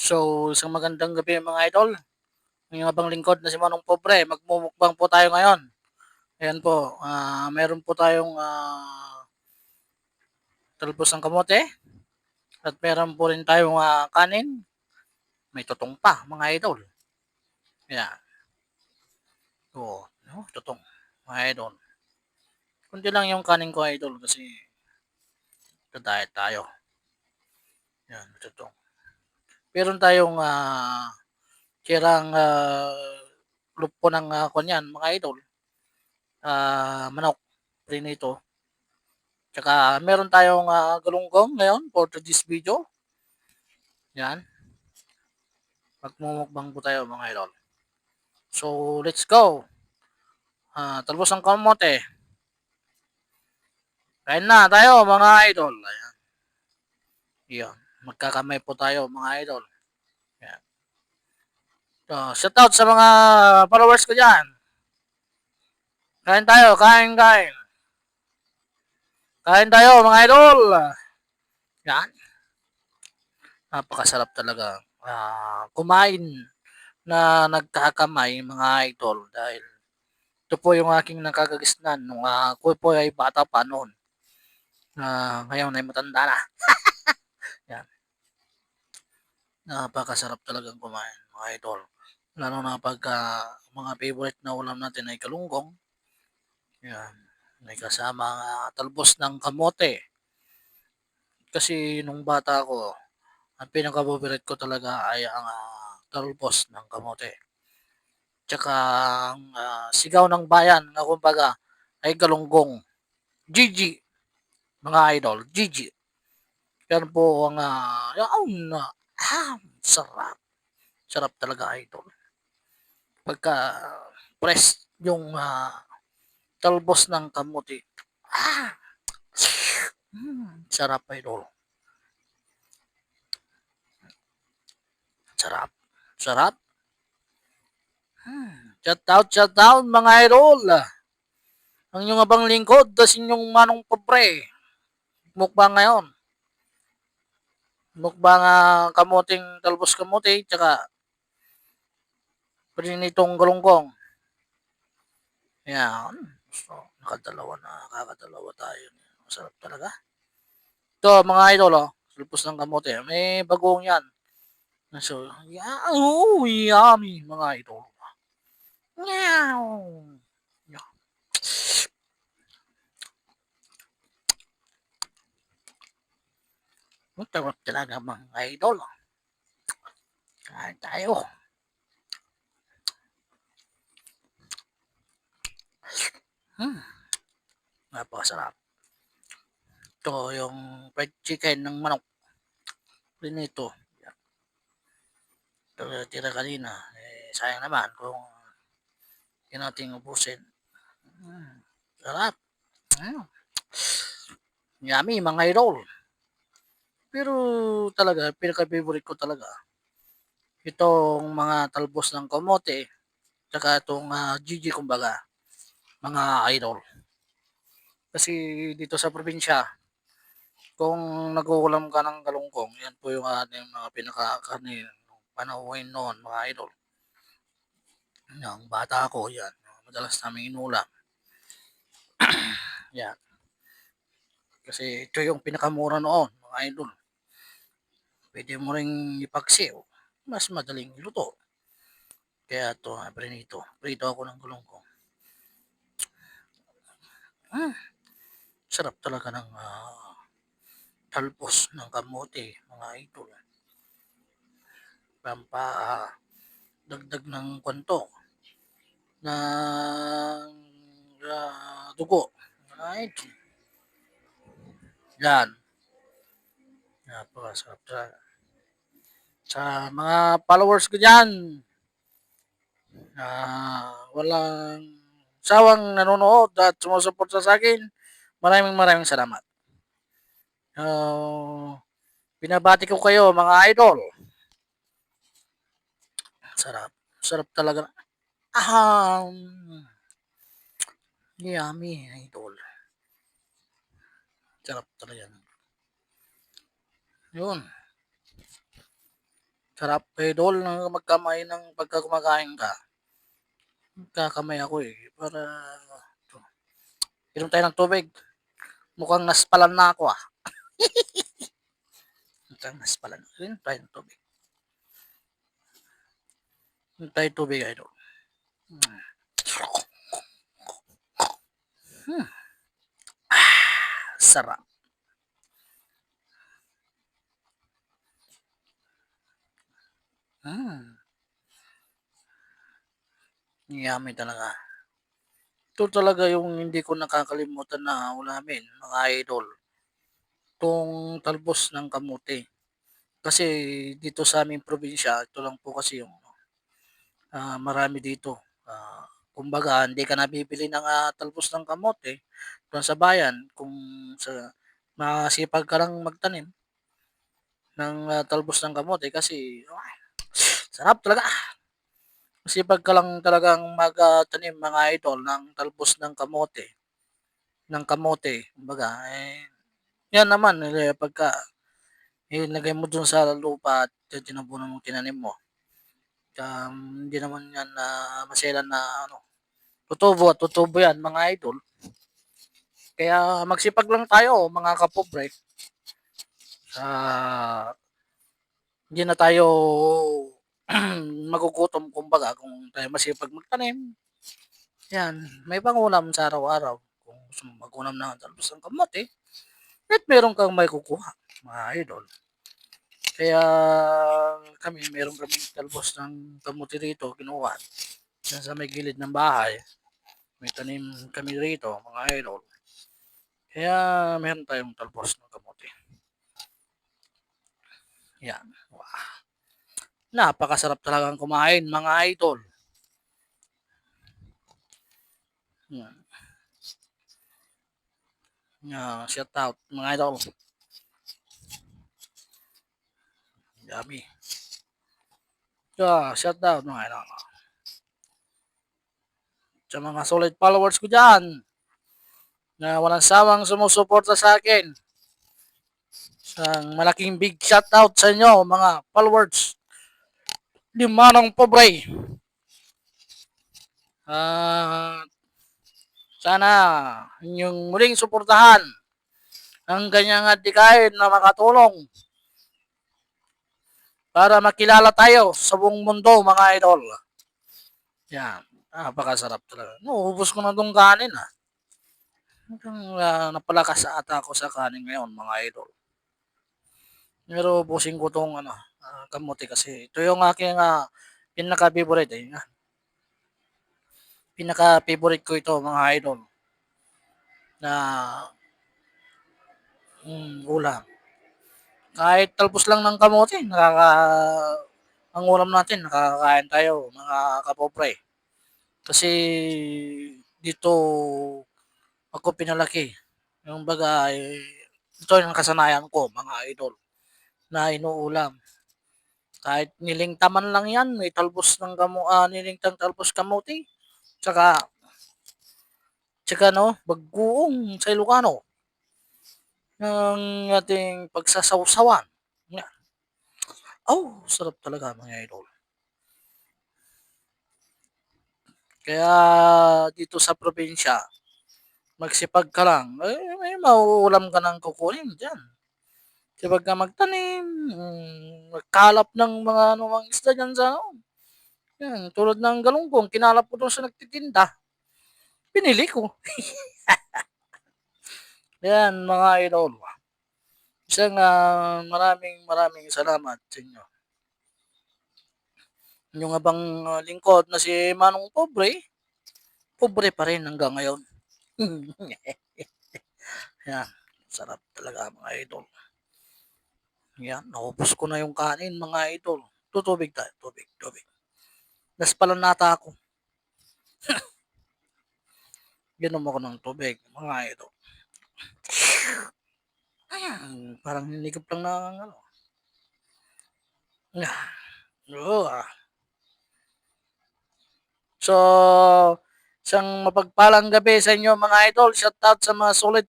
So, isang magandang gabi mga idol. Ang inyong abang lingkod na si Manong Pobre, magmumukbang po tayo ngayon. Ayan po, meron po tayong talbos ng kamote at meron po rin tayong kanin. May tutong pa mga idol. Ayan, oo, no, tutong mga idol. Kunti lang yung kanin ko idol kasi diet tayo. Ayan, tutong. Meron tayong tirang lupo ng kanyan mga idol. Manok, prinito. Tsaka meron tayong galunggong ngayon for this video. Yan. Magmumukbang po tayo mga idol. So, let's go. Talbos ng kamote. Kain na tayo mga idol. Ayan. Yan. Magkakamay po tayo mga idol. Yan. So, shout out sa mga followers ko dyan. Kain tayo, kain. Kain tayo mga idol. Yan. Napakasarap talaga kumain na nagkakamay mga idol dahil ito po yung aking nakakagisnan nung ako po ay bata pa noon. Ngayon ay matanda na. Yan. Napakasarap talagang kumain mga idol. Lalo na pagka mga favorite na ulam natin ay kalunggong. Yan. May kasama talbos ng kamote. Kasi nung bata ako, ang pinaka-favorite ko talaga ay ang talbos ng kamote. Tsaka ang sigaw ng bayan na kumbaga ay galunggong. Gigi, mga idol, Gigi. Yan po ang sarap. Sarap talaga idol. Pagka press yung talbos ng kamuti. Ah, sarap idol. Sarap. Sarap. Shout out mga idol. Ang inyong abang lingkod, tas inyong Manong Pobre. Mukbang ngayon. Mukbang kamuting talbos kamuti, tsaka prinitong galunggong. Yan. So, nakakadalawa tayo. Masarap talaga. Ito, mga idol, talbos ng kamote. May bagong yan. So, yummy, mga idol. Meow. Masarap talaga mga idol. Kain tayo. Napakasarap. Ito yung fried chicken ng manok. Prinito. Ito tira kanina. Sayang naman kung hindi natin ubusin. Sarap. Yummy mga idol. Pero talaga, pinaka-favorite ko talaga itong mga talbos ng kamote tsaka itong Gigi kumbaga mga idol. Kasi dito sa probinsya, kung nag-uulam ka ng galunggong, yan po yung ating mga pinaka-kanin panahon noon mga idol. Yung bata ako, yan. Madalas namin inulam. Yan. Kasi ito yung pinakamura noon mga idol. Pwede mo ring ipagsiw. Mas madaling luto. Kaya ito, prinito. Prito ako ng galunggong. Sarap talaga ng talbos ng kamote, mga idol. Pampa dagdag ng kwanto ng dugo. Right? Yan. Napakasarap talaga. Sa mga followers ko dyan, walang sawang nanonood at sumusuporta sa akin, maraming salamat. Binabati ko kayo mga idol. Sarap. Sarap talaga. Yummy idol. Sarap talaga. Yun. Sarap idol na magkamay ng pagka kumakain ka. Nagkakamay ako, para inom tayo ng tubig. Mukhang naspalan na ako, ah. Mukhang naspalan. Inom tayo ng tubig. Inom tayo tubig, idol. Hmm. Sarap. Hmm. Yummy talaga. Ito talaga yung hindi ko nakakalimutan na ulamin, mga idol. Itong talbos ng kamote. Kasi dito sa aming probinsya, ito lang po kasi yung marami dito. Kumbaga, hindi ka nabibili ng talbos ng kamote doon sa bayan kung sa masipag ka lang magtanim ng talbos ng kamote kasi sarap talaga. Masipag ka lang talagang magtanim mga idol ng talbos ng kamote. Kumbaga, yan naman, pagka ilagay mo dun sa lupa at tinabunan mo tinanim mo. Hindi naman yan maselan na ano, tutubo at tutubo yan mga idol. Kaya magsipag lang tayo mga kapobre. Hindi na tayo magugutom kumbaga kung tayo masipag magtanim. Yan, may pangulam sa araw-araw. Kung gusto mo mag-ulam ng talbos ng kamote, at meron kang may kukuha, mga idol. Kaya meron kaming talbos ng kamote rito, kinuha. Diyan sa may gilid ng bahay, may tanim kami rito, mga idol. Kaya meron tayong talbos ng kamote. Yan. Wow. Napakasarap talagang kumain, mga idol. Yan. Shout out, mga idol. Yummy. Shout out, mga idol. Sa mga solid followers ko dyan, na walang sawang sumusuporta sa akin. Isang malaking big shout out sa inyo, mga followers. Di manong pobre. Sana inyong muling suportahan ang ganyang adikain na makatulong para makilala tayo sa buong mundo, mga idol. Yan. Napakasarap talaga. Naubos ko na itong kanin, ah. Napalakas ata ako sa kanin ngayon, mga idol. Pero ubusin ko itong kamote kasi ito yung aking pinaka-favorite. Pinaka-favorite ko ito, mga idol, na ulam. Kahit talbos lang ng kamote, ang ulam natin, nakakain tayo, mga kapobre. Kasi dito ako pinalaki. Yung baga, ito yung kasanayan ko, mga idol, na inuulam. Kahit nilingtaman lang yan, may talbos ng nilingtang talbos kamote. Tsaka no, bagoong sa Ilocano ng ating pagsasawsawan. Oh, sarap talaga mga idol. Kaya dito sa probinsya, magsipag ka lang, may mauulam ka ng kukunin dyan. Sipag ka magtanim, magkalap ng mga anumang isda dyan sa yan, tulad ng galunggong, kinalap ko doon sa nagtitinda. Pinili ko. Yan, mga idol. Isang maraming salamat sa inyo. Yung abang lingkod na si Manong pobre pa rin hanggang ngayon. Yan, sarap talaga mga idol. Yan, naubos ko na yung kanin mga idol. Tutubig tayo, tubig. Naspalan nata ako. Ginom ako ng tubig, mga idol. Parang hinigop lang ng ano. So, isang mapagpalang gabi sa inyo mga idol. Shout out sa mga solid